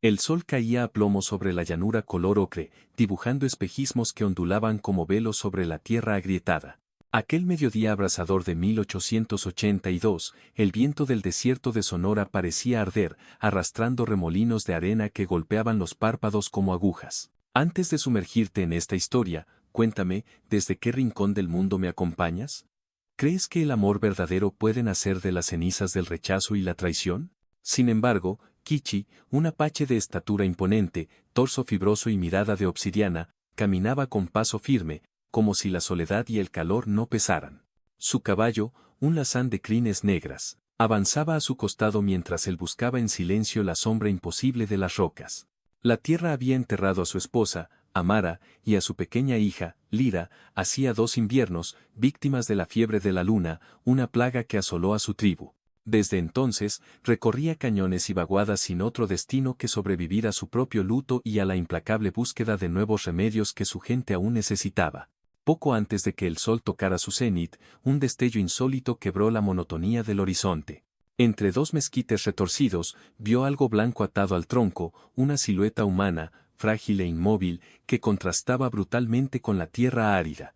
El sol caía a plomo sobre la llanura color ocre, dibujando espejismos que ondulaban como velos sobre la tierra agrietada. Aquel mediodía abrasador de 1882, el viento del desierto de Sonora parecía arder, arrastrando remolinos de arena que golpeaban los párpados como agujas. Antes de sumergirte en esta historia, cuéntame, ¿desde qué rincón del mundo me acompañas? ¿Crees que el amor verdadero puede nacer de las cenizas del rechazo y la traición? Sin embargo, Kichi, un apache de estatura imponente, torso fibroso y mirada de obsidiana, caminaba con paso firme, como si la soledad y el calor no pesaran. Su caballo, un lazán de crines negras, avanzaba a su costado mientras él buscaba en silencio la sombra imposible de las rocas. La tierra había enterrado a su esposa, Amara, y a su pequeña hija, Lira, hacía 2 inviernos, víctimas de la fiebre de la luna, una plaga que asoló a su tribu. Desde entonces, recorría cañones y vaguadas sin otro destino que sobrevivir a su propio luto y a la implacable búsqueda de nuevos remedios que su gente aún necesitaba. Poco antes de que el sol tocara su cenit, un destello insólito quebró la monotonía del horizonte. Entre 2 mezquites retorcidos, vio algo blanco atado al tronco, una silueta humana, frágil e inmóvil, que contrastaba brutalmente con la tierra árida.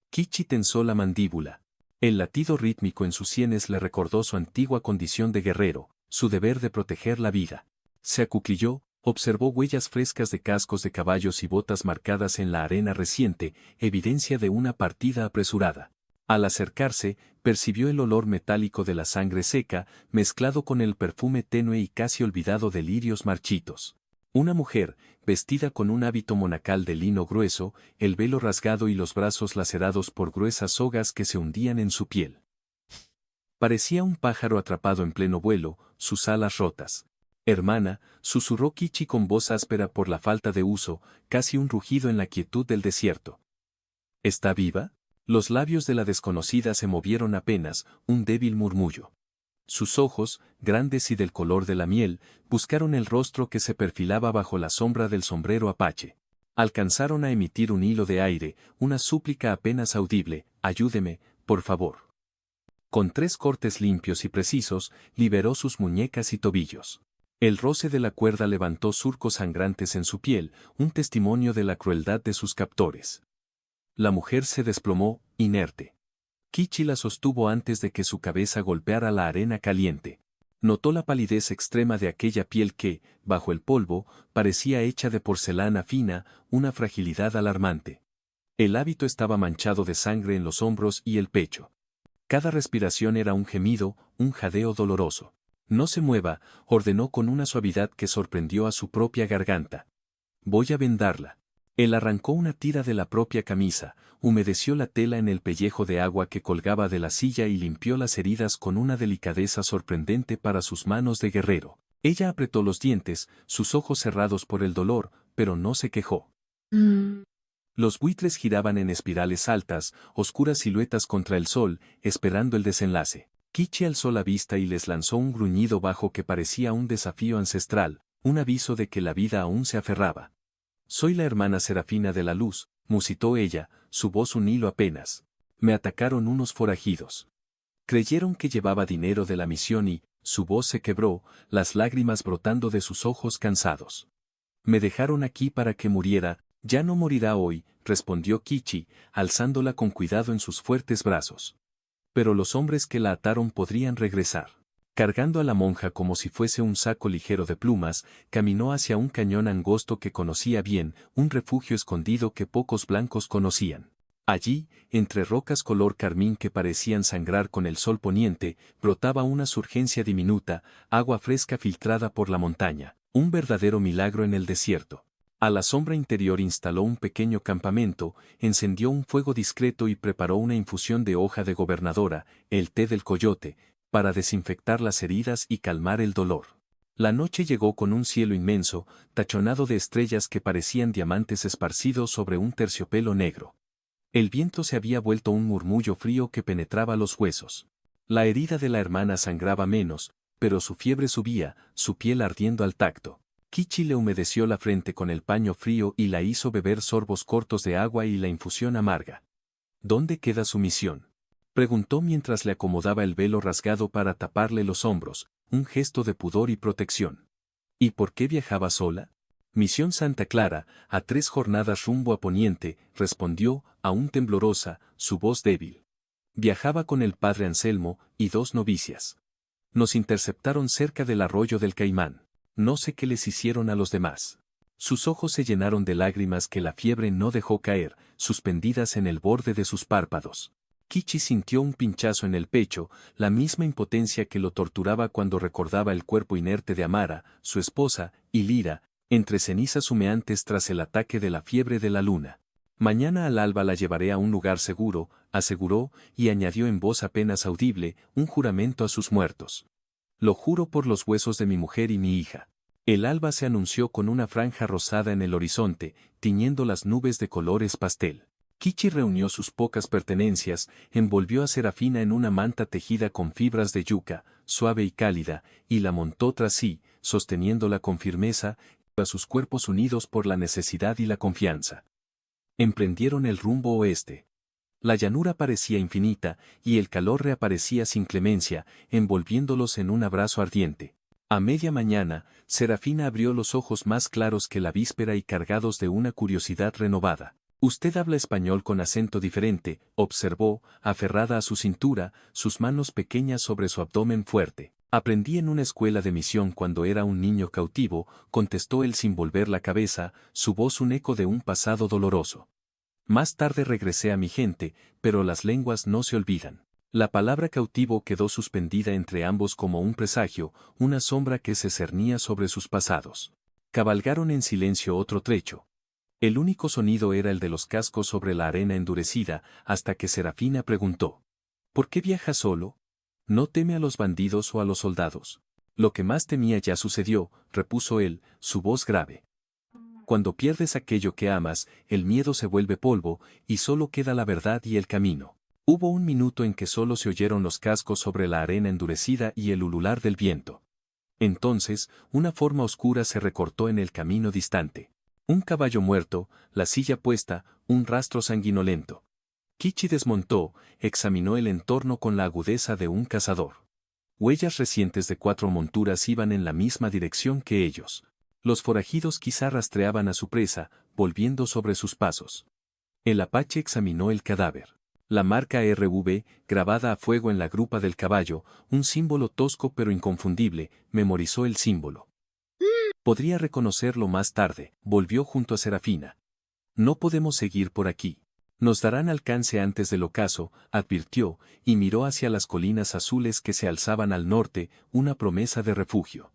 Kichi tensó la mandíbula. El latido rítmico en sus sienes le recordó su antigua condición de guerrero, su deber de proteger la vida. Se acuclilló, observó huellas frescas de cascos de caballos y botas marcadas en la arena reciente, evidencia de una partida apresurada. Al acercarse, percibió el olor metálico de la sangre seca, mezclado con el perfume tenue y casi olvidado de lirios marchitos. Una mujer, vestida con un hábito monacal de lino grueso, el velo rasgado y los brazos lacerados por gruesas sogas que se hundían en su piel. Parecía un pájaro atrapado en pleno vuelo, sus alas rotas. Hermana, susurró Kichi con voz áspera por la falta de uso, casi un rugido en la quietud del desierto. ¿Está viva? Los labios de la desconocida se movieron apenas, un débil murmullo. Sus ojos, grandes y del color de la miel, buscaron el rostro que se perfilaba bajo la sombra del sombrero apache. Alcanzaron a emitir un hilo de aire, una súplica apenas audible: ayúdeme, por favor. Con 3 cortes limpios y precisos, liberó sus muñecas y tobillos. El roce de la cuerda levantó surcos sangrantes en su piel, un testimonio de la crueldad de sus captores. La mujer se desplomó, inerte. Kichi la sostuvo antes de que su cabeza golpeara la arena caliente. Notó la palidez extrema de aquella piel que, bajo el polvo, parecía hecha de porcelana fina, una fragilidad alarmante. El hábito estaba manchado de sangre en los hombros y el pecho. Cada respiración era un gemido, un jadeo doloroso. No se mueva, ordenó con una suavidad que sorprendió a su propia garganta. Voy a vendarla. Él arrancó una tira de la propia camisa, humedeció la tela en el pellejo de agua que colgaba de la silla y limpió las heridas con una delicadeza sorprendente para sus manos de guerrero. Ella apretó los dientes, sus ojos cerrados por el dolor, pero no se quejó. Los buitres giraban en espirales altas, oscuras siluetas contra el sol, esperando el desenlace. Kichi alzó la vista y les lanzó un gruñido bajo que parecía un desafío ancestral, un aviso de que la vida aún se aferraba. Soy la hermana Serafina de la Luz, musitó ella, su voz un hilo apenas. Me atacaron unos forajidos. Creyeron que llevaba dinero de la misión y, su voz se quebró, las lágrimas brotando de sus ojos cansados. Me dejaron aquí para que muriera. Ya no morirá hoy, respondió Kichi, alzándola con cuidado en sus fuertes brazos. Pero los hombres que la ataron podrían regresar. Cargando a la monja como si fuese un saco ligero de plumas, caminó hacia un cañón angosto que conocía bien, un refugio escondido que pocos blancos conocían. Allí, entre rocas color carmín que parecían sangrar con el sol poniente, brotaba una surgencia diminuta, agua fresca filtrada por la montaña, un verdadero milagro en el desierto. A la sombra interior instaló un pequeño campamento, encendió un fuego discreto y preparó una infusión de hoja de gobernadora, el té del coyote, para desinfectar las heridas y calmar el dolor. La noche llegó con un cielo inmenso, tachonado de estrellas que parecían diamantes esparcidos sobre un terciopelo negro. El viento se había vuelto un murmullo frío que penetraba los huesos. La herida de la hermana sangraba menos, pero su fiebre subía, su piel ardiendo al tacto. Kichi le humedeció la frente con el paño frío y la hizo beber sorbos cortos de agua y la infusión amarga. ¿Dónde queda su misión?, preguntó mientras le acomodaba el velo rasgado para taparle los hombros, un gesto de pudor y protección. ¿Y por qué viajaba sola? Misión Santa Clara, a 3 jornadas rumbo a Poniente, respondió, aún temblorosa, su voz débil. Viajaba con el padre Anselmo y 2 novicias. Nos interceptaron cerca del arroyo del Caimán. No sé qué les hicieron a los demás. Sus ojos se llenaron de lágrimas que la fiebre no dejó caer, suspendidas en el borde de sus párpados. Kichi sintió un pinchazo en el pecho, la misma impotencia que lo torturaba cuando recordaba el cuerpo inerte de Amara, su esposa, y Lira, entre cenizas humeantes tras el ataque de la fiebre de la luna. Mañana al alba la llevaré a un lugar seguro, aseguró, y añadió en voz apenas audible, un juramento a sus muertos. Lo juro por los huesos de mi mujer y mi hija. El alba se anunció con una franja rosada en el horizonte, tiñendo las nubes de colores pastel. Kichi reunió sus pocas pertenencias, envolvió a Serafina en una manta tejida con fibras de yuca, suave y cálida, y la montó tras sí, sosteniéndola con firmeza, a sus cuerpos unidos por la necesidad y la confianza. Emprendieron el rumbo oeste. La llanura parecía infinita, y el calor reaparecía sin clemencia, envolviéndolos en un abrazo ardiente. A media mañana, Serafina abrió los ojos más claros que la víspera y cargados de una curiosidad renovada. Usted habla español con acento diferente, observó, aferrada a su cintura, sus manos pequeñas sobre su abdomen fuerte. Aprendí en una escuela de misión cuando era un niño cautivo, contestó él sin volver la cabeza, su voz un eco de un pasado doloroso. Más tarde regresé a mi gente, pero las lenguas no se olvidan. La palabra cautivo quedó suspendida entre ambos como un presagio, una sombra que se cernía sobre sus pasados. Cabalgaron en silencio otro trecho. El único sonido era el de los cascos sobre la arena endurecida, hasta que Serafina preguntó: ¿por qué viaja solo? ¿No teme a los bandidos o a los soldados? Lo que más temía ya sucedió, repuso él, su voz grave. Cuando pierdes aquello que amas, el miedo se vuelve polvo, y solo queda la verdad y el camino. Hubo un minuto en que solo se oyeron los cascos sobre la arena endurecida y el ulular del viento. Entonces, una forma oscura se recortó en el camino distante. Un caballo muerto, la silla puesta, un rastro sanguinolento. Kichi desmontó, examinó el entorno con la agudeza de un cazador. Huellas recientes de 4 monturas iban en la misma dirección que ellos. Los forajidos quizá rastreaban a su presa, volviendo sobre sus pasos. El apache examinó el cadáver. La marca RV, grabada a fuego en la grupa del caballo, un símbolo tosco pero inconfundible, memorizó el símbolo. Podría reconocerlo más tarde, volvió junto a Serafina. No podemos seguir por aquí. Nos darán alcance antes del ocaso, advirtió, y miró hacia las colinas azules que se alzaban al norte, una promesa de refugio.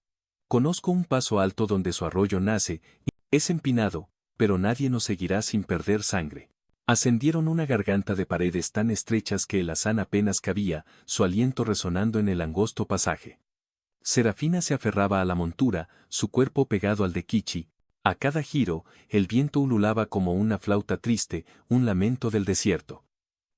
Conozco un paso alto donde su arroyo nace, y es empinado, pero nadie nos seguirá sin perder sangre. Ascendieron una garganta de paredes tan estrechas que el azán apenas cabía, su aliento resonando en el angosto pasaje. Serafina se aferraba a la montura, su cuerpo pegado al de Kichi. A cada giro, el viento ululaba como una flauta triste, un lamento del desierto.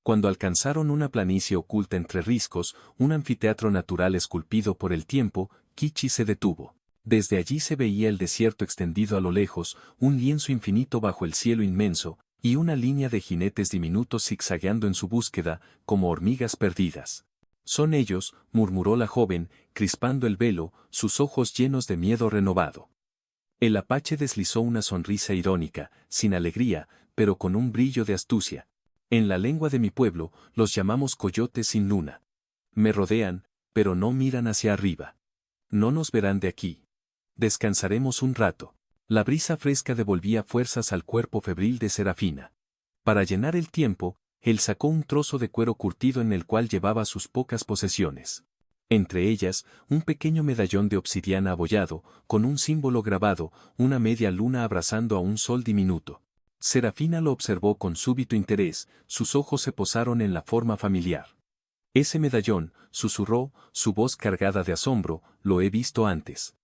Cuando alcanzaron una planicie oculta entre riscos, un anfiteatro natural esculpido por el tiempo, Kichi se detuvo. Desde allí se veía el desierto extendido a lo lejos, un lienzo infinito bajo el cielo inmenso, y una línea de jinetes diminutos zigzagueando en su búsqueda, como hormigas perdidas. Son ellos, murmuró la joven, crispando el velo, sus ojos llenos de miedo renovado. El apache deslizó una sonrisa irónica, sin alegría, pero con un brillo de astucia. En la lengua de mi pueblo, los llamamos coyotes sin luna. Me rodean, pero no miran hacia arriba. No nos verán de aquí. Descansaremos un rato. La brisa fresca devolvía fuerzas al cuerpo febril de Serafina. Para llenar el tiempo, él sacó un trozo de cuero curtido en el cual llevaba sus pocas posesiones. Entre ellas, un pequeño medallón de obsidiana abollado, con un símbolo grabado, una media luna abrazando a un sol diminuto. Serafina lo observó con súbito interés, sus ojos se posaron en la forma familiar. Ese medallón, susurró, su voz cargada de asombro, lo he visto antes.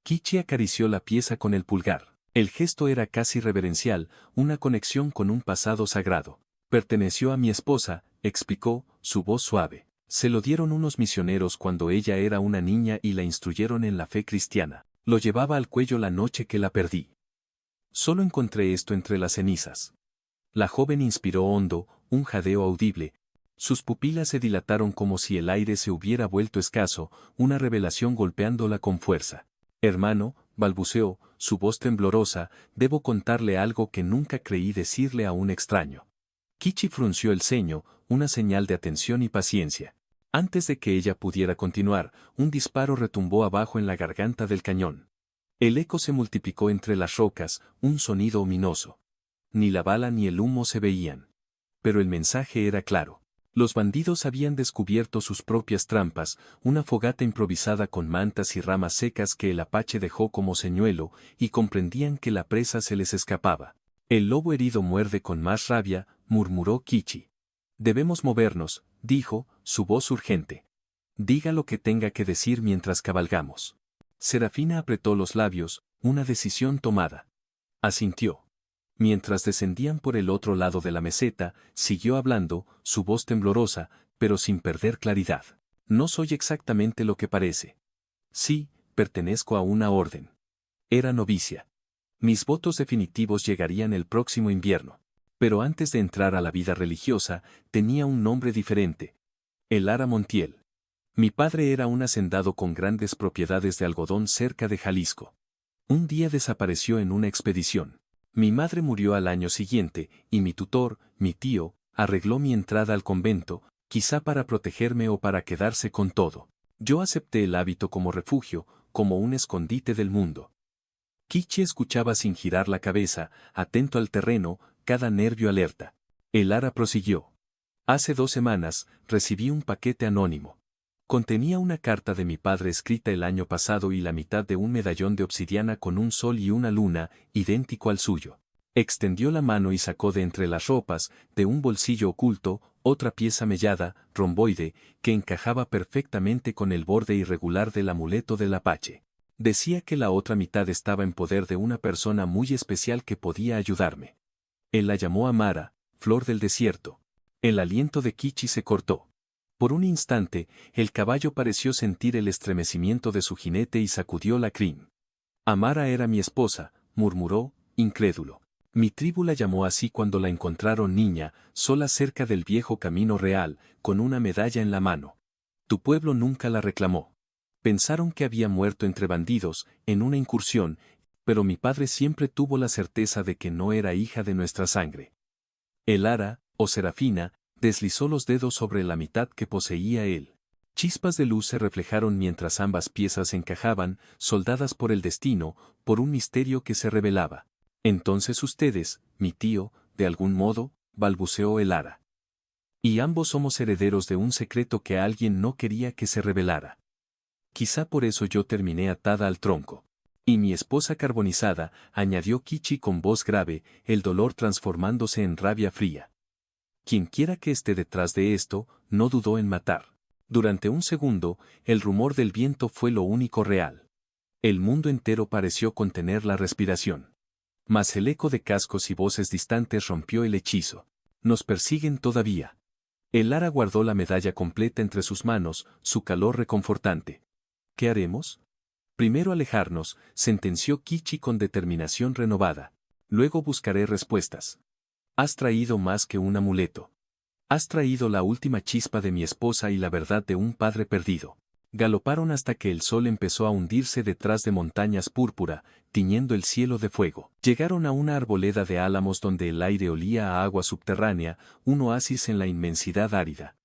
Kichi acarició la pieza con el pulgar. El gesto era casi reverencial, una conexión con un pasado sagrado. Perteneció a mi esposa, explicó, su voz suave. Se lo dieron unos misioneros cuando ella era una niña y la instruyeron en la fe cristiana. Lo llevaba al cuello la noche que la perdí. Solo encontré esto entre las cenizas. La joven inspiró hondo, un jadeo audible. Sus pupilas se dilataron como si el aire se hubiera vuelto escaso, una revelación golpeándola con fuerza. Hermano, balbuceó, su voz temblorosa, debo contarle algo que nunca creí decirle a un extraño. Kichi frunció el ceño, una señal de atención y paciencia. Antes de que ella pudiera continuar, un disparo retumbó abajo en la garganta del cañón. El eco se multiplicó entre las rocas, un sonido ominoso. Ni la bala ni el humo se veían. Pero el mensaje era claro. Los bandidos habían descubierto sus propias trampas, una fogata improvisada con mantas y ramas secas que el apache dejó como señuelo, y comprendían que la presa se les escapaba. El lobo herido muerde con más rabia, murmuró Kichi. Debemos movernos, dijo, su voz urgente. Diga lo que tenga que decir mientras cabalgamos. Serafina apretó los labios, una decisión tomada. Asintió. Mientras descendían por el otro lado de la meseta, siguió hablando, su voz temblorosa, pero sin perder claridad. No soy exactamente lo que parece. Sí, pertenezco a una orden. Era novicia. Mis votos definitivos llegarían el próximo invierno. Pero antes de entrar a la vida religiosa, tenía un nombre diferente. Elara Montiel. Mi padre era un hacendado con grandes propiedades de algodón cerca de Jalisco. Un día desapareció en una expedición. Mi madre murió al año siguiente, y mi tutor, mi tío, arregló mi entrada al convento, quizá para protegerme o para quedarse con todo. Yo acepté el hábito como refugio, como un escondite del mundo. Kichi escuchaba sin girar la cabeza, atento al terreno, cada nervio alerta. Elara prosiguió. Hace 2 semanas, recibí un paquete anónimo. Contenía una carta de mi padre escrita el año pasado y la mitad de un medallón de obsidiana con un sol y una luna, idéntico al suyo. Extendió la mano y sacó de entre las ropas, de un bolsillo oculto, otra pieza mellada, romboide, que encajaba perfectamente con el borde irregular del amuleto del apache. Decía que la otra mitad estaba en poder de una persona muy especial que podía ayudarme. Él la llamó Amara, flor del desierto. El aliento de Kichi se cortó. Por un instante, el caballo pareció sentir el estremecimiento de su jinete y sacudió la crin. Amara era mi esposa, murmuró, incrédulo. Mi tribu la llamó así cuando la encontraron niña, sola cerca del viejo camino real, con una medalla en la mano. Tu pueblo nunca la reclamó. Pensaron que había muerto entre bandidos, en una incursión, pero mi padre siempre tuvo la certeza de que no era hija de nuestra sangre. Elara, o Serafina, deslizó los dedos sobre la mitad que poseía él. Chispas de luz se reflejaron mientras ambas piezas encajaban, soldadas por el destino, por un misterio que se revelaba. Entonces ustedes, mi tío, de algún modo, balbuceó Elara. Y ambos somos herederos de un secreto que alguien no quería que se revelara. Quizá por eso yo terminé atada al tronco. Y mi esposa carbonizada, añadió Kichi con voz grave, el dolor transformándose en rabia fría. Quienquiera que esté detrás de esto, no dudó en matar. Durante un segundo, el rumor del viento fue lo único real. El mundo entero pareció contener la respiración. Mas el eco de cascos y voces distantes rompió el hechizo. Nos persiguen todavía. Elara guardó la medalla completa entre sus manos, su calor reconfortante. ¿Qué haremos? Primero alejarnos, sentenció Kichi con determinación renovada. Luego buscaré respuestas. Has traído más que un amuleto. Has traído la última chispa de mi esposa y la verdad de un padre perdido. Galoparon hasta que el sol empezó a hundirse detrás de montañas púrpura, tiñendo el cielo de fuego. Llegaron a una arboleda de álamos donde el aire olía a agua subterránea, un oasis en la inmensidad árida.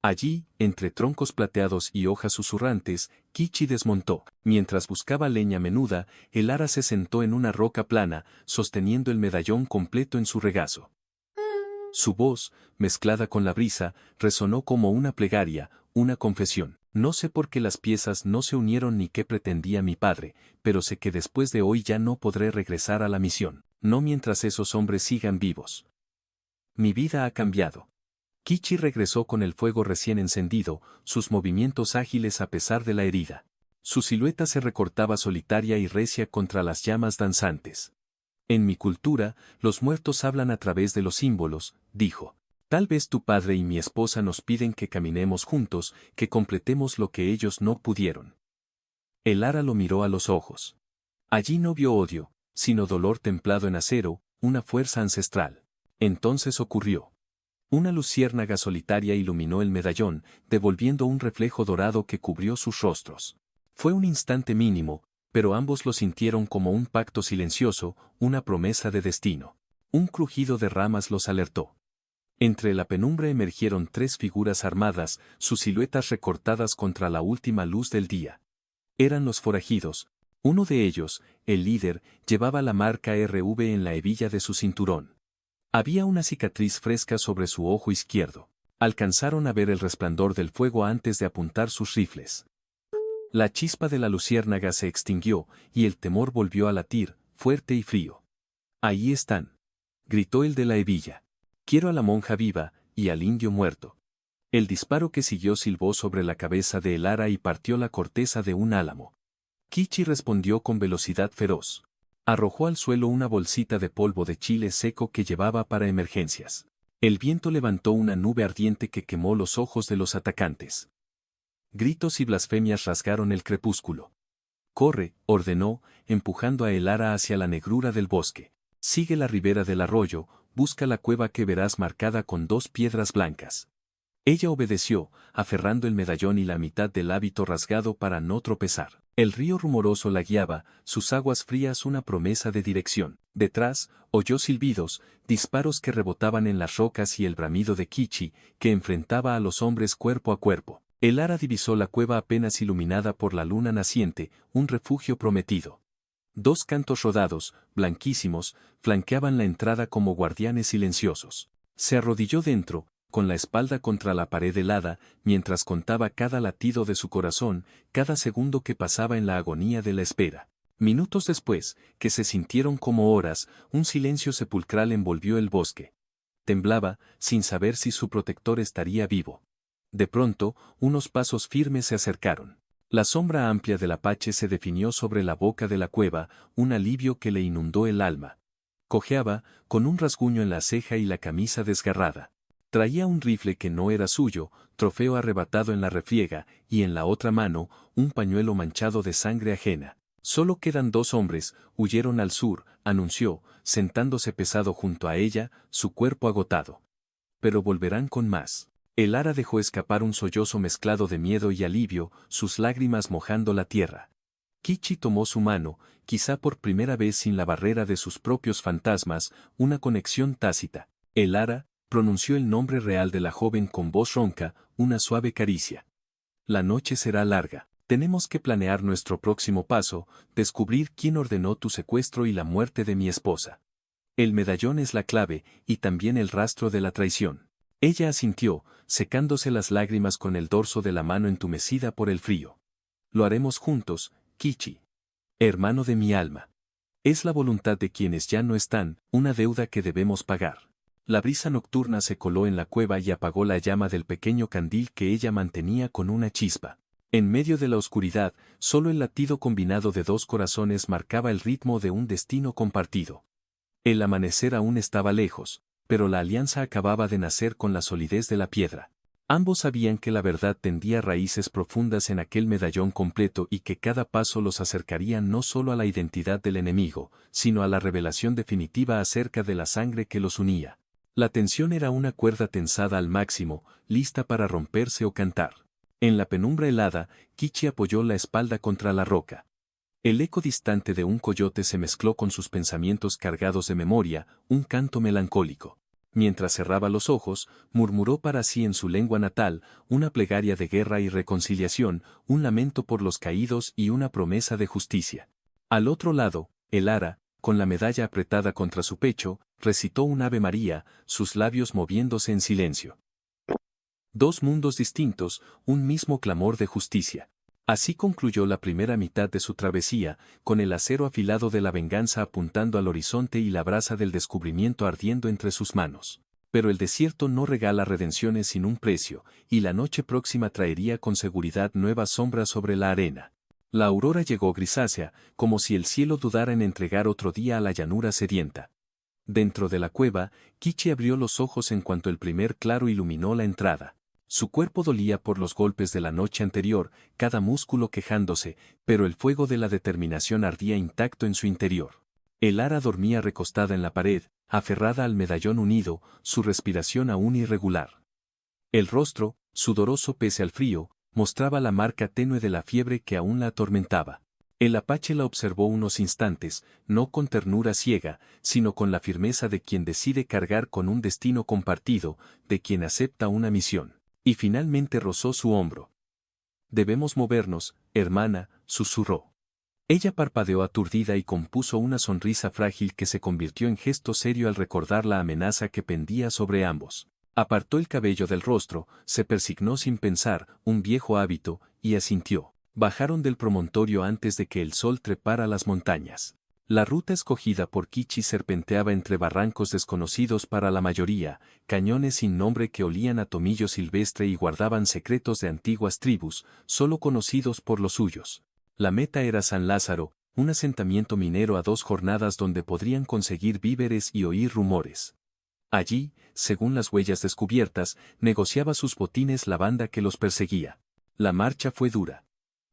Allí, entre troncos plateados y hojas susurrantes, Kichi desmontó. Mientras buscaba leña menuda, Elara se sentó en una roca plana, sosteniendo el medallón completo en su regazo. Su voz, mezclada con la brisa, resonó como una plegaria, una confesión. No sé por qué las piezas no se unieron ni qué pretendía mi padre, pero sé que después de hoy ya no podré regresar a la misión, no mientras esos hombres sigan vivos. Mi vida ha cambiado. Kichi regresó con el fuego recién encendido, sus movimientos ágiles a pesar de la herida. Su silueta se recortaba solitaria y recia contra las llamas danzantes. En mi cultura, los muertos hablan a través de los símbolos, dijo. Tal vez tu padre y mi esposa nos piden que caminemos juntos, que completemos lo que ellos no pudieron. Elara lo miró a los ojos. Allí no vio odio, sino dolor templado en acero, una fuerza ancestral. Entonces ocurrió. Una luciérnaga solitaria iluminó el medallón, devolviendo un reflejo dorado que cubrió sus rostros. Fue un instante mínimo, pero ambos lo sintieron como un pacto silencioso, una promesa de destino. Un crujido de ramas los alertó. Entre la penumbra emergieron tres figuras armadas, sus siluetas recortadas contra la última luz del día. Eran los forajidos. Uno de ellos, el líder, llevaba la marca RV en la hebilla de su cinturón. Había una cicatriz fresca sobre su ojo izquierdo. Alcanzaron a ver el resplandor del fuego antes de apuntar sus rifles. La chispa de la luciérnaga se extinguió, y el temor volvió a latir, fuerte y frío. «Ahí están», gritó el de la hebilla. «Quiero a la monja viva, y al indio muerto». El disparo que siguió silbó sobre la cabeza de Elara y partió la corteza de un álamo. Kichi respondió con velocidad feroz. Arrojó al suelo una bolsita de polvo de chile seco que llevaba para emergencias. El viento levantó una nube ardiente que quemó los ojos de los atacantes. Gritos y blasfemias rasgaron el crepúsculo. «Corre», ordenó, empujando a Elara hacia la negrura del bosque. «Sigue la ribera del arroyo, busca la cueva que verás marcada con 2 piedras blancas». Ella obedeció, aferrando el medallón y la mitad del hábito rasgado para no tropezar. El río rumoroso la guiaba, sus aguas frías una promesa de dirección. Detrás, oyó silbidos, disparos que rebotaban en las rocas y el bramido de Kichi, que enfrentaba a los hombres cuerpo a cuerpo. Elara divisó la cueva apenas iluminada por la luna naciente, un refugio prometido. 2 cantos rodados, blanquísimos, flanqueaban la entrada como guardianes silenciosos. Se arrodilló dentro, con la espalda contra la pared helada, mientras contaba cada latido de su corazón, cada segundo que pasaba en la agonía de la espera. Minutos después, que se sintieron como horas, un silencio sepulcral envolvió el bosque. Temblaba, sin saber si su protector estaría vivo. De pronto, unos pasos firmes se acercaron. La sombra amplia del apache se definió sobre la boca de la cueva, un alivio que le inundó el alma. Cojeaba, con un rasguño en la ceja y la camisa desgarrada. Traía un rifle que no era suyo, trofeo arrebatado en la refriega, y en la otra mano, un pañuelo manchado de sangre ajena. «Solo quedan 2 hombres, huyeron al sur», anunció, sentándose pesado junto a ella, su cuerpo agotado. «Pero volverán con más». Elara dejó escapar un sollozo mezclado de miedo y alivio, sus lágrimas mojando la tierra. Kichi tomó su mano, quizá por primera vez sin la barrera de sus propios fantasmas, una conexión tácita. «Elara», pronunció el nombre real de la joven con voz ronca, una suave caricia. «La noche será larga. Tenemos que planear nuestro próximo paso, descubrir quién ordenó tu secuestro y la muerte de mi esposa. El medallón es la clave, y también el rastro de la traición». Ella asintió, secándose las lágrimas con el dorso de la mano entumecida por el frío. «Lo haremos juntos, Kichi. Hermano de mi alma. Es la voluntad de quienes ya no están, una deuda que debemos pagar». La brisa nocturna se coló en la cueva y apagó la llama del pequeño candil que ella mantenía con una chispa. En medio de la oscuridad, solo el latido combinado de 2 corazones marcaba el ritmo de un destino compartido. El amanecer aún estaba lejos, pero la alianza acababa de nacer con la solidez de la piedra. Ambos sabían que la verdad tendía raíces profundas en aquel medallón completo y que cada paso los acercaría no solo a la identidad del enemigo, sino a la revelación definitiva acerca de la sangre que los unía. La tensión era una cuerda tensada al máximo, lista para romperse o cantar. En la penumbra helada, Kichi apoyó la espalda contra la roca. El eco distante de un coyote se mezcló con sus pensamientos cargados de memoria, un canto melancólico. Mientras cerraba los ojos, murmuró para sí en su lengua natal, una plegaria de guerra y reconciliación, un lamento por los caídos y una promesa de justicia. Al otro lado, Elara, con la medalla apretada contra su pecho, recitó un Ave María, sus labios moviéndose en silencio. 2 mundos distintos, un mismo clamor de justicia. Así concluyó la primera mitad de su travesía, con el acero afilado de la venganza apuntando al horizonte y la brasa del descubrimiento ardiendo entre sus manos. Pero el desierto no regala redenciones sin un precio, y la noche próxima traería con seguridad nuevas sombras sobre la arena. La aurora llegó grisácea, como si el cielo dudara en entregar otro día a la llanura sedienta. Dentro de la cueva, Kichi abrió los ojos en cuanto el primer claro iluminó la entrada. Su cuerpo dolía por los golpes de la noche anterior, cada músculo quejándose, pero el fuego de la determinación ardía intacto en su interior. Elara dormía recostada en la pared, aferrada al medallón unido, su respiración aún irregular. El rostro, sudoroso pese al frío, mostraba la marca tenue de la fiebre que aún la atormentaba. El apache la observó unos instantes, no con ternura ciega, sino con la firmeza de quien decide cargar con un destino compartido, de quien acepta una misión. Y finalmente rozó su hombro. «Debemos movernos, hermana», susurró. Ella parpadeó aturdida y compuso una sonrisa frágil que se convirtió en gesto serio al recordar la amenaza que pendía sobre ambos. Apartó el cabello del rostro, se persignó sin pensar, un viejo hábito, y asintió. Bajaron del promontorio antes de que el sol trepara las montañas. La ruta escogida por Kichi serpenteaba entre barrancos desconocidos para la mayoría, cañones sin nombre que olían a tomillo silvestre y guardaban secretos de antiguas tribus, solo conocidos por los suyos. La meta era San Lázaro, un asentamiento minero a 2 jornadas donde podrían conseguir víveres y oír rumores. Allí, según las huellas descubiertas, negociaba sus botines la banda que los perseguía. La marcha fue dura.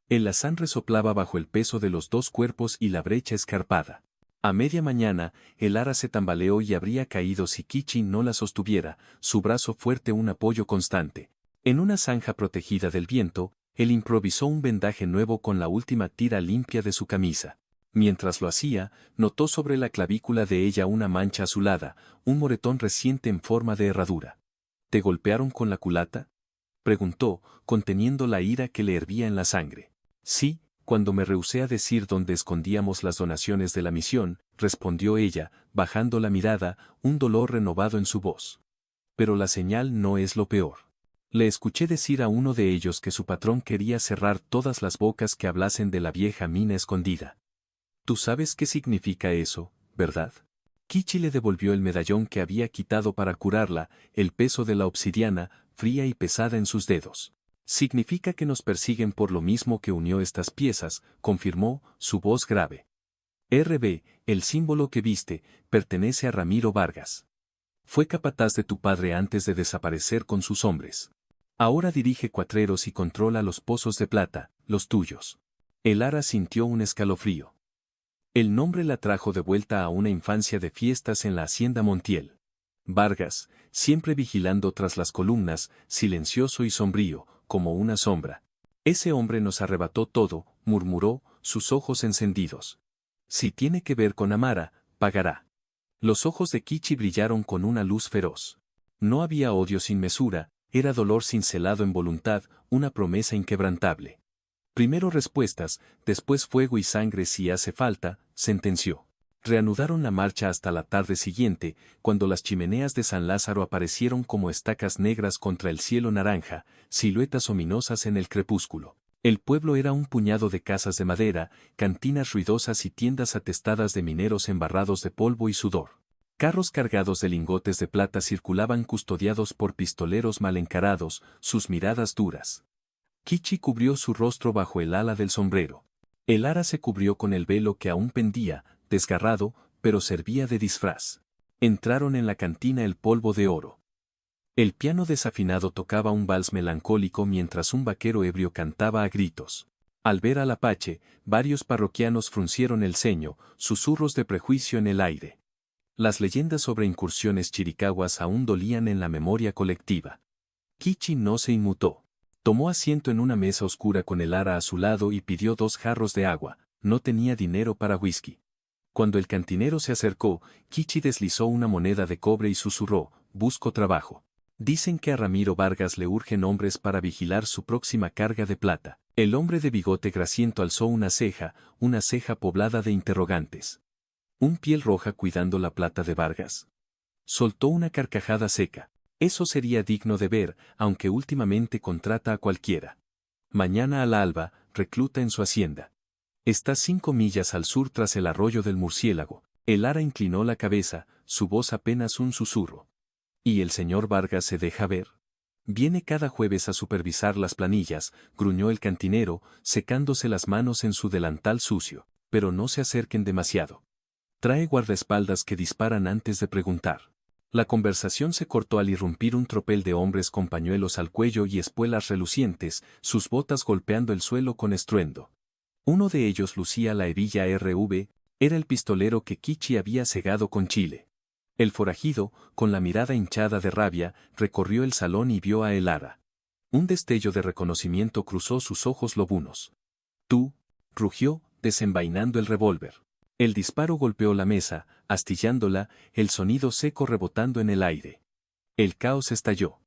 El azán resoplaba bajo el peso de los 2 cuerpos y la brecha escarpada. A media mañana, el ara se tambaleó y habría caído si Kichi no la sostuviera, su brazo fuerte un apoyo constante. En una zanja protegida del viento, él improvisó un vendaje nuevo con la última tira limpia de su camisa. Mientras lo hacía, notó sobre la clavícula de ella una mancha azulada, un moretón reciente en forma de herradura. ¿Te golpearon con la culata?, preguntó, conteniendo la ira que le hervía en la sangre. Sí, cuando me rehusé a decir dónde escondíamos las donaciones de la misión, respondió ella, bajando la mirada, un dolor renovado en su voz. Pero la señal no es lo peor. Le escuché decir a uno de ellos que su patrón quería cerrar todas las bocas que hablasen de la vieja mina escondida. Tú sabes qué significa eso, ¿verdad? Kichi le devolvió el medallón que había quitado para curarla, el peso de la obsidiana, fría y pesada en sus dedos. Significa que nos persiguen por lo mismo que unió estas piezas, confirmó, su voz grave. RB, el símbolo que viste, pertenece a Ramiro Vargas. Fue capataz de tu padre antes de desaparecer con sus hombres. Ahora dirige cuatreros y controla los pozos de plata, los tuyos. El ara sintió un escalofrío. El nombre la trajo de vuelta a una infancia de fiestas en la hacienda Montiel. Vargas, siempre vigilando tras las columnas, silencioso y sombrío, como una sombra. Ese hombre nos arrebató todo, murmuró, sus ojos encendidos. Si tiene que ver con Amara, pagará. Los ojos de Kichi brillaron con una luz feroz. No había odio sin mesura, era dolor cincelado en voluntad, una promesa inquebrantable. Primero respuestas, después fuego y sangre si hace falta, sentenció. Reanudaron la marcha hasta la tarde siguiente, cuando las chimeneas de San Lázaro aparecieron como estacas negras contra el cielo naranja, siluetas ominosas en el crepúsculo. El pueblo era un puñado de casas de madera, cantinas ruidosas y tiendas atestadas de mineros embarrados de polvo y sudor. Carros cargados de lingotes de plata circulaban custodiados por pistoleros mal encarados, sus miradas duras. Kichi cubrió su rostro bajo el ala del sombrero. El ara se cubrió con el velo que aún pendía, desgarrado, pero servía de disfraz. Entraron en la cantina el polvo de oro. El piano desafinado tocaba un vals melancólico mientras un vaquero ebrio cantaba a gritos. Al ver al apache, varios parroquianos fruncieron el ceño, susurros de prejuicio en el aire. Las leyendas sobre incursiones chiricahuas aún dolían en la memoria colectiva. Kichi no se inmutó. Tomó asiento en una mesa oscura con el ara a su lado y pidió 2 jarros de agua, no tenía dinero para whisky. Cuando el cantinero se acercó, Kichi deslizó una moneda de cobre y susurró, busco trabajo. Dicen que a Ramiro Vargas le urgen hombres para vigilar su próxima carga de plata. El hombre de bigote grasiento alzó una ceja poblada de interrogantes. ¿Un piel roja cuidando la plata de Vargas? Soltó una carcajada seca. Eso sería digno de ver, aunque últimamente contrata a cualquiera. Mañana al alba, recluta en su hacienda. Está 5 millas al sur tras el arroyo del murciélago. El ara inclinó la cabeza, su voz apenas un susurro. ¿Y el señor Vargas se deja ver? Viene cada jueves a supervisar las planillas, gruñó el cantinero, secándose las manos en su delantal sucio, pero no se acerquen demasiado. Trae guardaespaldas que disparan antes de preguntar. La conversación se cortó al irrumpir un tropel de hombres con pañuelos al cuello y espuelas relucientes, sus botas golpeando el suelo con estruendo. Uno de ellos lucía la hebilla RV, era el pistolero que Kichi había cegado con chile. El forajido, con la mirada hinchada de rabia, recorrió el salón y vio a el ara. Un destello de reconocimiento cruzó sus ojos lobunos. Tú, rugió, desenvainando el revólver. El disparo golpeó la mesa, astillándola, el sonido seco rebotando en el aire. El caos estalló.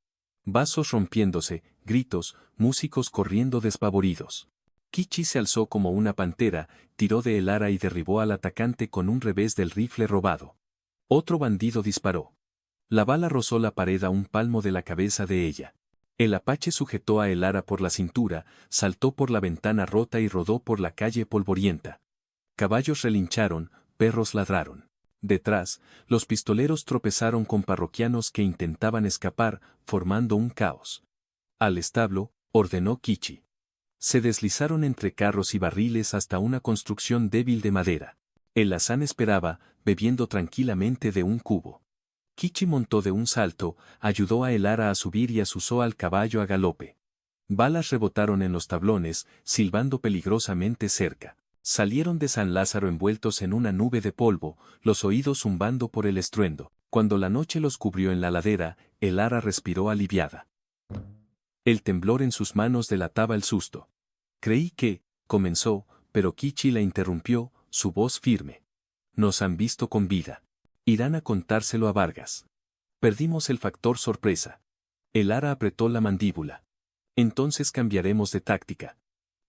Vasos rompiéndose, gritos, músicos corriendo despavoridos. Kichi se alzó como una pantera, tiró de el ara y derribó al atacante con un revés del rifle robado. Otro bandido disparó. La bala rozó la pared a un palmo de la cabeza de ella. El apache sujetó a el ara por la cintura, saltó por la ventana rota y rodó por la calle polvorienta. Caballos relincharon, perros ladraron. Detrás, los pistoleros tropezaron con parroquianos que intentaban escapar, formando un caos. Al establo, ordenó Kichi. Se deslizaron entre carros y barriles hasta una construcción débil de madera. El lazán esperaba, bebiendo tranquilamente de un cubo. Kichi montó de un salto, ayudó a el ara a subir y azuzó al caballo a galope. Balas rebotaron en los tablones, silbando peligrosamente cerca. Salieron de San Lázaro envueltos en una nube de polvo, los oídos zumbando por el estruendo. Cuando la noche los cubrió en la ladera, el ara respiró aliviada. El temblor en sus manos delataba el susto. Creí que, comenzó, pero Kichi la interrumpió, su voz firme. Nos han visto con vida. Irán a contárselo a Vargas. Perdimos el factor sorpresa. El ara apretó la mandíbula. Entonces cambiaremos de táctica.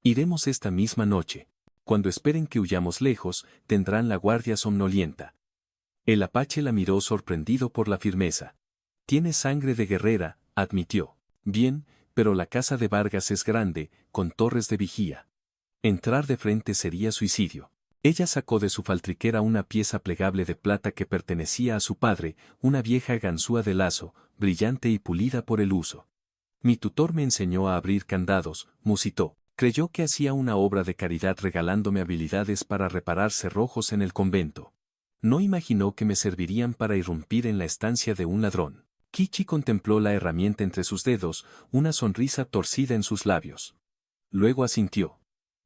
Iremos esta misma noche. Cuando esperen que huyamos lejos, tendrán la guardia somnolienta. El apache la miró sorprendido por la firmeza. Tiene sangre de guerrera, admitió. Bien, pero la casa de Vargas es grande, con torres de vigía. Entrar de frente sería suicidio. Ella sacó de su faltriquera una pieza plegable de plata que pertenecía a su padre, una vieja ganzúa de lazo, brillante y pulida por el uso. Mi tutor me enseñó a abrir candados, musitó. Creyó que hacía una obra de caridad regalándome habilidades para reparar cerrojos en el convento. No imaginó que me servirían para irrumpir en la estancia de un ladrón. Kichi contempló la herramienta entre sus dedos, una sonrisa torcida en sus labios. Luego asintió.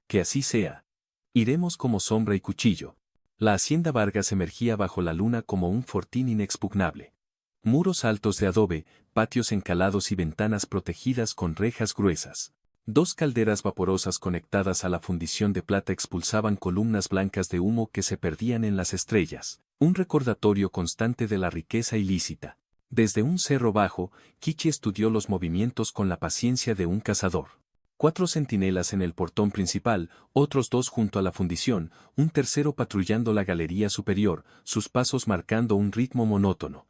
Que así sea. Iremos como sombra y cuchillo. La hacienda Vargas emergía bajo la luna como un fortín inexpugnable. Muros altos de adobe, patios encalados y ventanas protegidas con rejas gruesas. Dos calderas vaporosas conectadas a la fundición de plata expulsaban columnas blancas de humo que se perdían en las estrellas, un recordatorio constante de la riqueza ilícita. Desde un cerro bajo, Kichi estudió los movimientos con la paciencia de un cazador. 4 centinelas en el portón principal, otros 2 junto a la fundición, un tercero patrullando la galería superior, sus pasos marcando un ritmo monótono.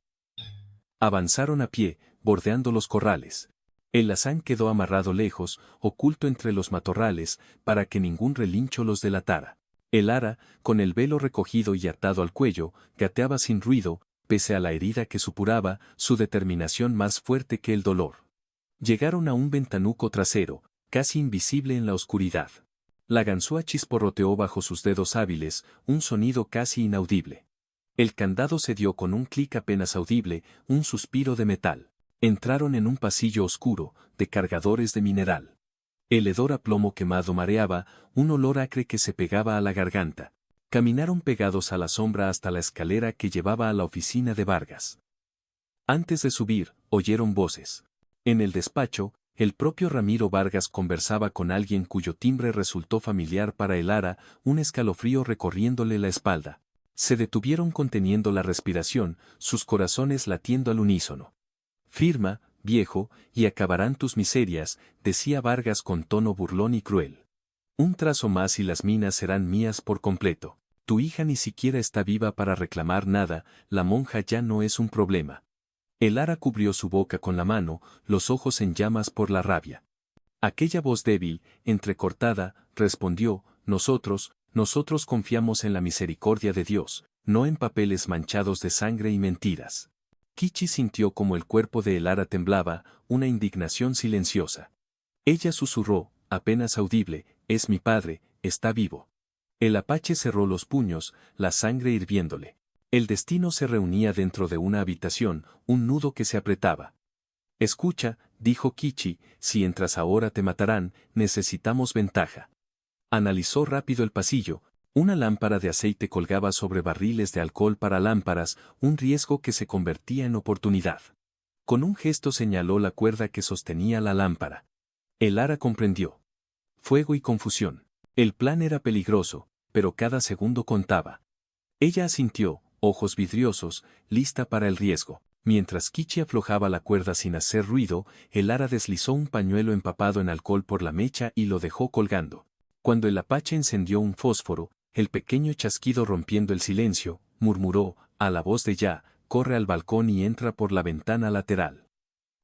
Avanzaron a pie, bordeando los corrales. El lazán quedó amarrado lejos, oculto entre los matorrales, para que ningún relincho los delatara. El ara, con el velo recogido y atado al cuello, gateaba sin ruido, pese a la herida que supuraba, su determinación más fuerte que el dolor. Llegaron a un ventanuco trasero, casi invisible en la oscuridad. La ganzúa chisporroteó bajo sus dedos hábiles, un sonido casi inaudible. El candado se dio con un clic apenas audible, un suspiro de metal. Entraron en un pasillo oscuro, de cargadores de mineral. El hedor a plomo quemado mareaba, un olor acre que se pegaba a la garganta. Caminaron pegados a la sombra hasta la escalera que llevaba a la oficina de Vargas. Antes de subir, oyeron voces. En el despacho, el propio Ramiro Vargas conversaba con alguien cuyo timbre resultó familiar para el ara, un escalofrío recorriéndole la espalda. Se detuvieron conteniendo la respiración, sus corazones latiendo al unísono. Firma, viejo, y acabarán tus miserias, decía Vargas con tono burlón y cruel. Un trazo más y las minas serán mías por completo. Tu hija ni siquiera está viva para reclamar nada, la monja ya no es un problema. El ara cubrió su boca con la mano, los ojos en llamas por la rabia. Aquella voz débil, entrecortada, respondió, nosotros confiamos en la misericordia de Dios, no en papeles manchados de sangre y mentiras. Kichi sintió como el cuerpo de el ara temblaba, una indignación silenciosa. Ella susurró, apenas audible, es mi padre, está vivo. El apache cerró los puños, la sangre hirviéndole. El destino se reunía dentro de una habitación, un nudo que se apretaba. Escucha, dijo Kichi, si entras ahora te matarán, necesitamos ventaja. Analizó rápido el pasillo. Una lámpara de aceite colgaba sobre barriles de alcohol para lámparas, un riesgo que se convertía en oportunidad. Con un gesto señaló la cuerda que sostenía la lámpara. El ara comprendió. Fuego y confusión. El plan era peligroso, pero cada segundo contaba. Ella asintió, ojos vidriosos, lista para el riesgo. Mientras Kichi aflojaba la cuerda sin hacer ruido, el ara deslizó un pañuelo empapado en alcohol por la mecha y lo dejó colgando. Cuando el apache encendió un fósforo, el pequeño chasquido rompiendo el silencio, murmuró, a la voz de Ya, corre al balcón y entra por la ventana lateral.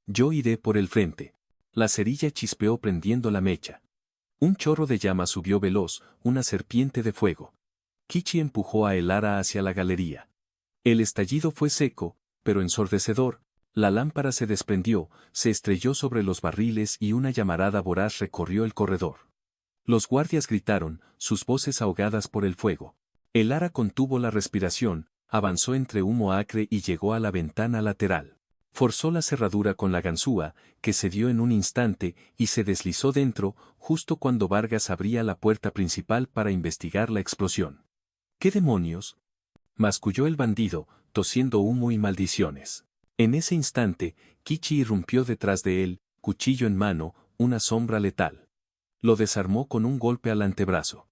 Yo iré por el frente. La cerilla chispeó prendiendo la mecha. Un chorro de llama subió veloz, una serpiente de fuego. Kichi empujó a el ara hacia la galería. El estallido fue seco, pero ensordecedor. La lámpara se desprendió, se estrelló sobre los barriles y una llamarada voraz recorrió el corredor. Los guardias gritaron, sus voces ahogadas por el fuego. El ara contuvo la respiración, avanzó entre humo acre y llegó a la ventana lateral. Forzó la cerradura con la ganzúa, que cedió en un instante, y se deslizó dentro, justo cuando Vargas abría la puerta principal para investigar la explosión. ¿Qué demonios? Masculló el bandido, tosiendo humo y maldiciones. En ese instante, Kichi irrumpió detrás de él, cuchillo en mano, una sombra letal. Lo desarmó con un golpe al antebrazo.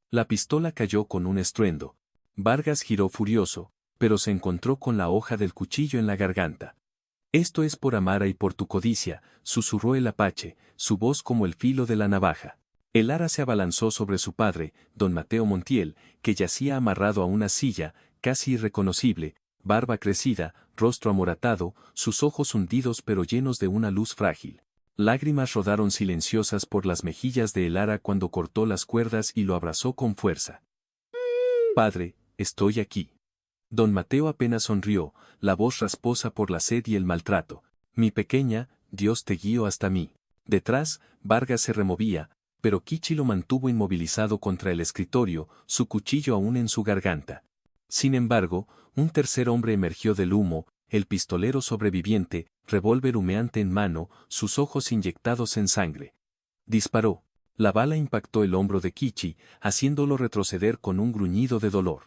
La pistola cayó con un estruendo. Vargas giró furioso, pero se encontró con la hoja del cuchillo en la garganta. Esto es por Amara y por tu codicia, susurró el apache, su voz como el filo de la navaja. El ara se abalanzó sobre su padre, don Mateo Montiel, que yacía amarrado a una silla, casi irreconocible, barba crecida, rostro amoratado, sus ojos hundidos pero llenos de una luz frágil. Lágrimas rodaron silenciosas por las mejillas de el ara cuando cortó las cuerdas y lo abrazó con fuerza. Padre, estoy aquí. Don Mateo apenas sonrió, la voz rasposa por la sed y el maltrato. Mi pequeña, Dios te guió hasta mí. Detrás, Vargas se removía, pero Kichi lo mantuvo inmovilizado contra el escritorio, su cuchillo aún en su garganta. Sin embargo, un tercer hombre emergió del humo, el pistolero sobreviviente, revólver humeante en mano, sus ojos inyectados en sangre. Disparó. La bala impactó el hombro de Kichi, haciéndolo retroceder con un gruñido de dolor.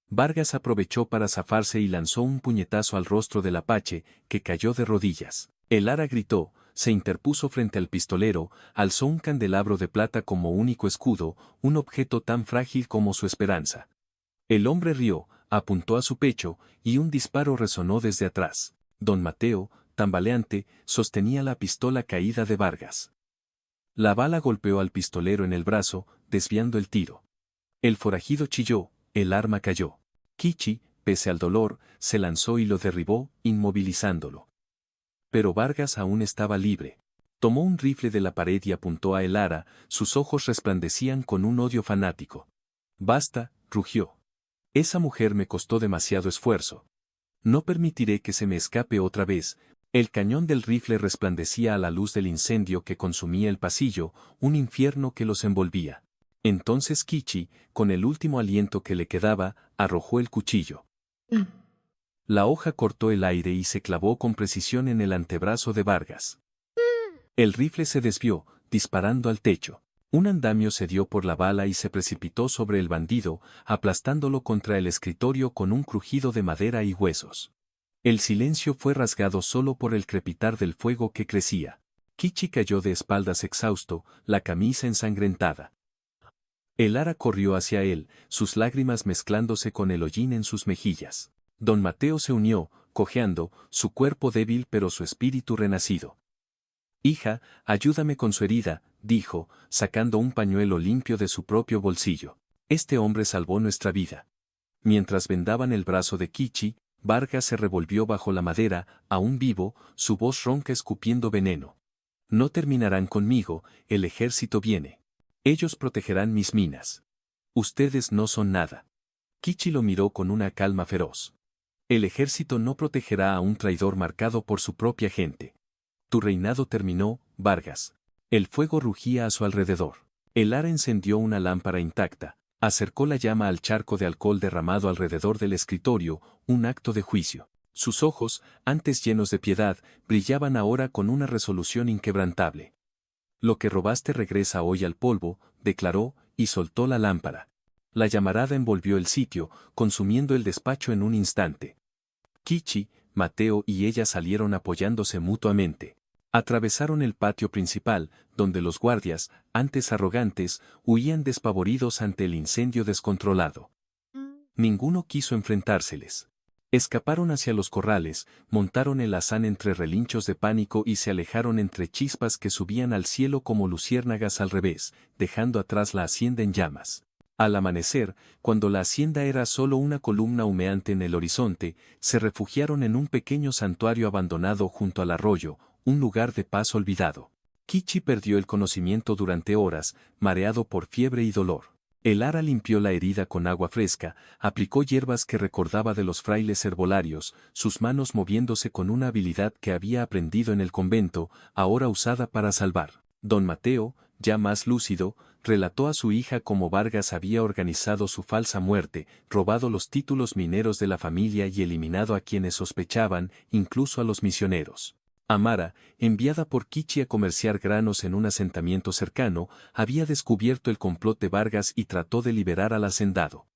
Vargas aprovechó para zafarse y lanzó un puñetazo al rostro del apache, que cayó de rodillas. El ara gritó, se interpuso frente al pistolero, alzó un candelabro de plata como único escudo, un objeto tan frágil como su esperanza. El hombre rió, apuntó a su pecho, y un disparo resonó desde atrás. Don Mateo, tambaleante, sostenía la pistola caída de Vargas. La bala golpeó al pistolero en el brazo, desviando el tiro. El forajido chilló, el arma cayó. Kichi, pese al dolor, se lanzó y lo derribó, inmovilizándolo. Pero Vargas aún estaba libre. Tomó un rifle de la pared y apuntó a el ara, sus ojos resplandecían con un odio fanático. Basta, rugió. Esa mujer me costó demasiado esfuerzo. No permitiré que se me escape otra vez. El cañón del rifle resplandecía a la luz del incendio que consumía el pasillo, un infierno que los envolvía. Entonces Kichi, con el último aliento que le quedaba, arrojó el cuchillo. La hoja cortó el aire y se clavó con precisión en el antebrazo de Vargas. El rifle se desvió, disparando al techo. Un andamio se dio por la bala y se precipitó sobre el bandido, aplastándolo contra el escritorio con un crujido de madera y huesos. El silencio fue rasgado solo por el crepitar del fuego que crecía. Kichi cayó de espaldas exhausto, la camisa ensangrentada. El ara corrió hacia él, sus lágrimas mezclándose con el hollín en sus mejillas. Don Mateo se unió, cojeando, su cuerpo débil pero su espíritu renacido. Hija, ayúdame con su herida, dijo, sacando un pañuelo limpio de su propio bolsillo. Este hombre salvó nuestra vida. Mientras vendaban el brazo de Kichi, Vargas se revolvió bajo la madera, aún vivo, su voz ronca escupiendo veneno. No terminarán conmigo, el ejército viene. Ellos protegerán mis minas. Ustedes no son nada. Kichi lo miró con una calma feroz. El ejército no protegerá a un traidor marcado por su propia gente. Tu reinado terminó, Vargas. El fuego rugía a su alrededor. El ara encendió una lámpara intacta, acercó la llama al charco de alcohol derramado alrededor del escritorio, un acto de juicio. Sus ojos, antes llenos de piedad, brillaban ahora con una resolución inquebrantable. Lo que robaste regresa hoy al polvo, declaró, y soltó la lámpara. La llamarada envolvió el sitio, consumiendo el despacho en un instante. Kichi, Mateo y ella salieron apoyándose mutuamente. Atravesaron el patio principal, donde los guardias, antes arrogantes, huían despavoridos ante el incendio descontrolado. Ninguno quiso enfrentárseles. Escaparon hacia los corrales, montaron el azán entre relinchos de pánico y se alejaron entre chispas que subían al cielo como luciérnagas al revés, dejando atrás la hacienda en llamas. Al amanecer, cuando la hacienda era solo una columna humeante en el horizonte, se refugiaron en un pequeño santuario abandonado junto al arroyo, un lugar de paz olvidado. Kichi perdió el conocimiento durante horas, mareado por fiebre y dolor. El Ara limpió la herida con agua fresca, aplicó hierbas que recordaba de los frailes herbolarios, sus manos moviéndose con una habilidad que había aprendido en el convento, ahora usada para salvar. Don Mateo, ya más lúcido, relató a su hija cómo Vargas había organizado su falsa muerte, robado los títulos mineros de la familia y eliminado a quienes sospechaban, incluso a los misioneros. Amara, enviada por Kichi a comerciar granos en un asentamiento cercano, había descubierto el complot de Vargas y trató de liberar al hacendado.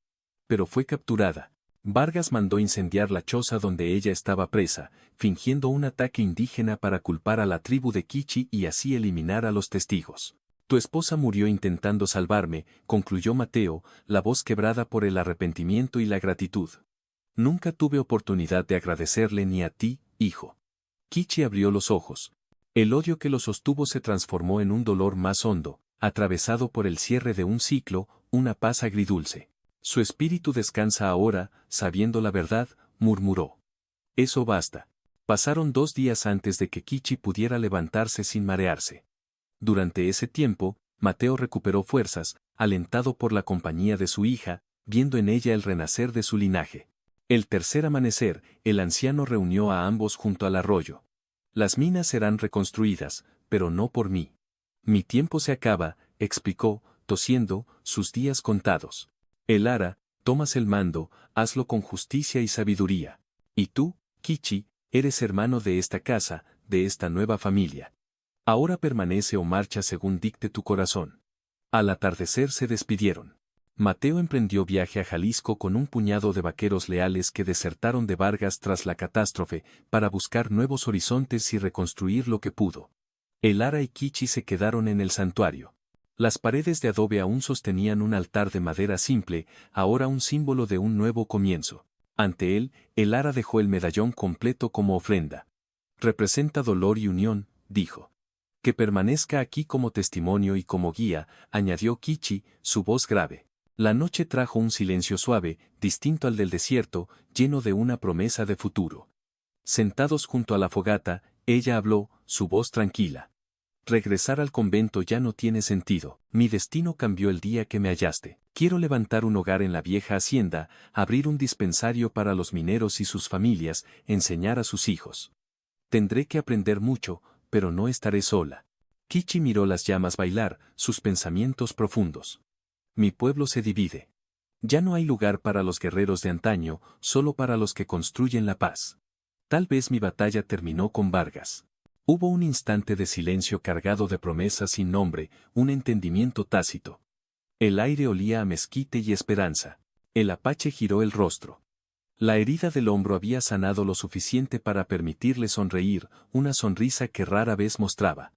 Pero fue capturada. Vargas mandó incendiar la choza donde ella estaba presa, fingiendo un ataque indígena para culpar a la tribu de Kichi y así eliminar a los testigos. Tu esposa murió intentando salvarme, concluyó Mateo, la voz quebrada por el arrepentimiento y la gratitud. Nunca tuve oportunidad de agradecerle ni a ti, hijo. Kichi abrió los ojos. El odio que lo sostuvo se transformó en un dolor más hondo, atravesado por el cierre de un ciclo, una paz agridulce. Su espíritu descansa ahora, sabiendo la verdad, murmuró. Eso basta. Pasaron 2 días antes de que Kichi pudiera levantarse sin marearse. Durante ese tiempo, Mateo recuperó fuerzas, alentado por la compañía de su hija, viendo en ella el renacer de su linaje. El tercer amanecer, el anciano reunió a ambos junto al arroyo. Las minas serán reconstruidas, pero no por mí. Mi tiempo se acaba, explicó, tosiendo, sus días contados. El Ara, tomas el mando, hazlo con justicia y sabiduría. Y tú, Kichi, eres hermano de esta casa, de esta nueva familia. Ahora permanece o marcha según dicte tu corazón. Al atardecer se despidieron. Mateo emprendió viaje a Jalisco con un puñado de vaqueros leales que desertaron de Vargas tras la catástrofe, para buscar nuevos horizontes y reconstruir lo que pudo. El Ara y Kichi se quedaron en el santuario. Las paredes de adobe aún sostenían un altar de madera simple, ahora un símbolo de un nuevo comienzo. Ante él, el Ara dejó el medallón completo como ofrenda. Representa dolor y unión, dijo. Que permanezca aquí como testimonio y como guía, añadió Kichi, su voz grave. La noche trajo un silencio suave, distinto al del desierto, lleno de una promesa de futuro. Sentados junto a la fogata, ella habló, su voz tranquila. Regresar al convento ya no tiene sentido. Mi destino cambió el día que me hallaste. Quiero levantar un hogar en la vieja hacienda, abrir un dispensario para los mineros y sus familias, enseñar a sus hijos. Tendré que aprender mucho, pero no estaré sola. Kichi miró las llamas bailar, sus pensamientos profundos. Mi pueblo se divide. Ya no hay lugar para los guerreros de antaño, solo para los que construyen la paz. Tal vez mi batalla terminó con Vargas. Hubo un instante de silencio cargado de promesas sin nombre, un entendimiento tácito. El aire olía a mezquite y esperanza. El apache giró el rostro. La herida del hombro había sanado lo suficiente para permitirle sonreír, una sonrisa que rara vez mostraba.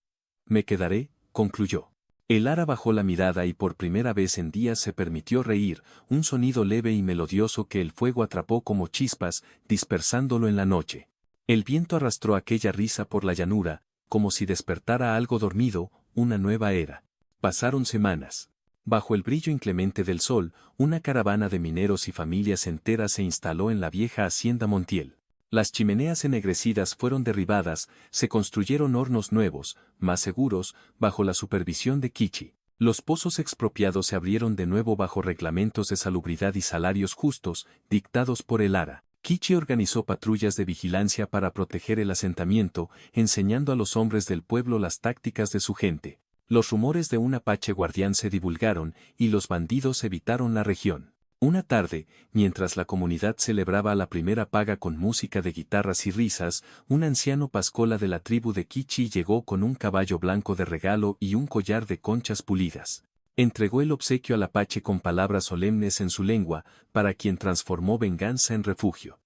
Me quedaré, concluyó. El Ara bajó la mirada y por primera vez en días se permitió reír, un sonido leve y melodioso que el fuego atrapó como chispas, dispersándolo en la noche. El viento arrastró aquella risa por la llanura, como si despertara algo dormido, una nueva era. Pasaron semanas. Bajo el brillo inclemente del sol, una caravana de mineros y familias enteras se instaló en la vieja hacienda Montiel. Las chimeneas ennegrecidas fueron derribadas, se construyeron hornos nuevos, más seguros, bajo la supervisión de Kichi. Los pozos expropiados se abrieron de nuevo bajo reglamentos de salubridad y salarios justos, dictados por el Ara. Kichi organizó patrullas de vigilancia para proteger el asentamiento, enseñando a los hombres del pueblo las tácticas de su gente. Los rumores de un apache guardián se divulgaron, y los bandidos evitaron la región. Una tarde, mientras la comunidad celebraba la primera paga con música de guitarras y risas, un anciano pascola de la tribu de Kichi llegó con un caballo blanco de regalo y un collar de conchas pulidas. Entregó el obsequio al apache con palabras solemnes en su lengua, para quien transformó venganza en refugio.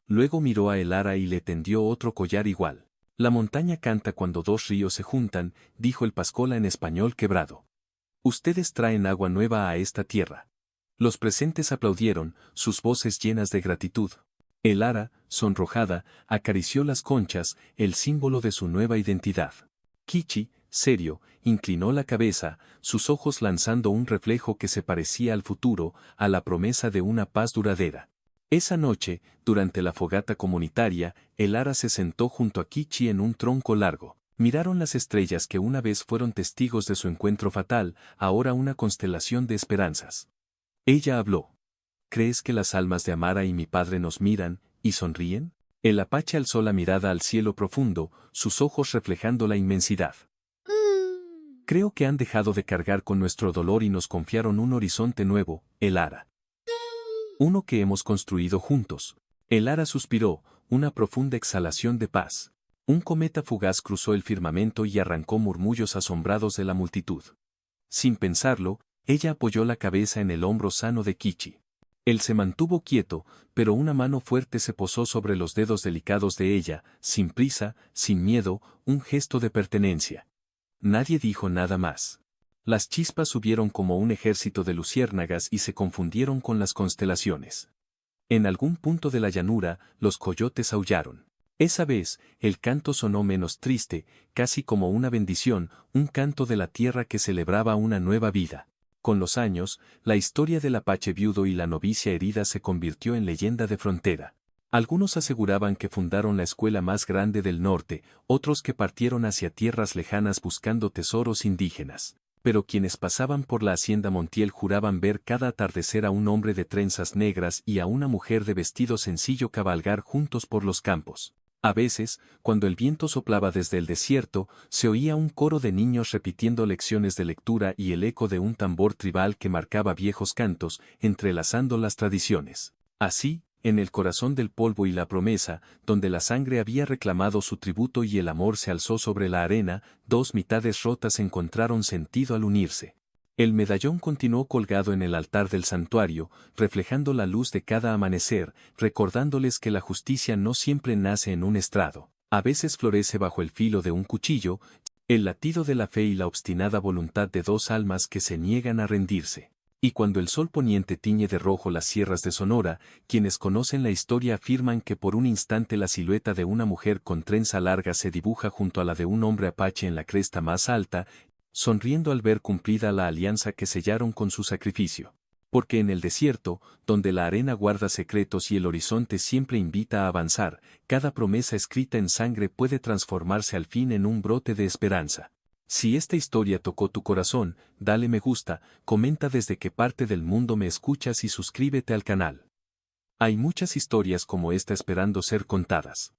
Luego miró a el Ara y le tendió otro collar igual. La montaña canta cuando dos ríos se juntan, dijo el Pascola en español quebrado. Ustedes traen agua nueva a esta tierra. Los presentes aplaudieron, sus voces llenas de gratitud. El ara, sonrojada, acarició las conchas, el símbolo de su nueva identidad. Kichi, serio, inclinó la cabeza, sus ojos lanzando un reflejo que se parecía al futuro, a la promesa de una paz duradera. Esa noche, durante la fogata comunitaria, el ara se sentó junto a Kichi en un tronco largo. Miraron las estrellas que una vez fueron testigos de su encuentro fatal, ahora una constelación de esperanzas. Ella habló. ¿Crees que las almas de Amara y mi padre nos miran y sonríen? El apache alzó la mirada al cielo profundo, sus ojos reflejando la inmensidad. Creo que han dejado de cargar con nuestro dolor y nos confiaron un horizonte nuevo, el ara. Uno que hemos construido juntos. El ara suspiró, una profunda exhalación de paz. Un cometa fugaz cruzó el firmamento y arrancó murmullos asombrados de la multitud. Sin pensarlo, ella apoyó la cabeza en el hombro sano de Kichi. Él se mantuvo quieto, pero una mano fuerte se posó sobre los dedos delicados de ella, sin prisa, sin miedo, un gesto de pertenencia. Nadie dijo nada más. Las chispas subieron como un ejército de luciérnagas y se confundieron con las constelaciones. En algún punto de la llanura, los coyotes aullaron. Esa vez, el canto sonó menos triste, casi como una bendición, un canto de la tierra que celebraba una nueva vida. Con los años, la historia del apache viudo y la novicia herida se convirtió en leyenda de frontera. Algunos aseguraban que fundaron la escuela más grande del norte, otros que partieron hacia tierras lejanas buscando tesoros indígenas. Pero quienes pasaban por la hacienda Montiel juraban ver cada atardecer a un hombre de trenzas negras y a una mujer de vestido sencillo cabalgar juntos por los campos. A veces, cuando el viento soplaba desde el desierto, se oía un coro de niños repitiendo lecciones de lectura y el eco de un tambor tribal que marcaba viejos cantos, entrelazando las tradiciones. Así, en el corazón del polvo y la promesa, donde la sangre había reclamado su tributo y el amor se alzó sobre la arena, dos mitades rotas encontraron sentido al unirse. El medallón continuó colgado en el altar del santuario, reflejando la luz de cada amanecer, recordándoles que la justicia no siempre nace en un estrado, a veces florece bajo el filo de un cuchillo, el latido de la fe y la obstinada voluntad de dos almas que se niegan a rendirse. Y cuando el sol poniente tiñe de rojo las sierras de Sonora, quienes conocen la historia afirman que por un instante la silueta de una mujer con trenza larga se dibuja junto a la de un hombre apache en la cresta más alta, sonriendo al ver cumplida la alianza que sellaron con su sacrificio. Porque en el desierto, donde la arena guarda secretos y el horizonte siempre invita a avanzar, cada promesa escrita en sangre puede transformarse al fin en un brote de esperanza. Si esta historia tocó tu corazón, dale me gusta, comenta desde qué parte del mundo me escuchas y suscríbete al canal. Hay muchas historias como esta esperando ser contadas.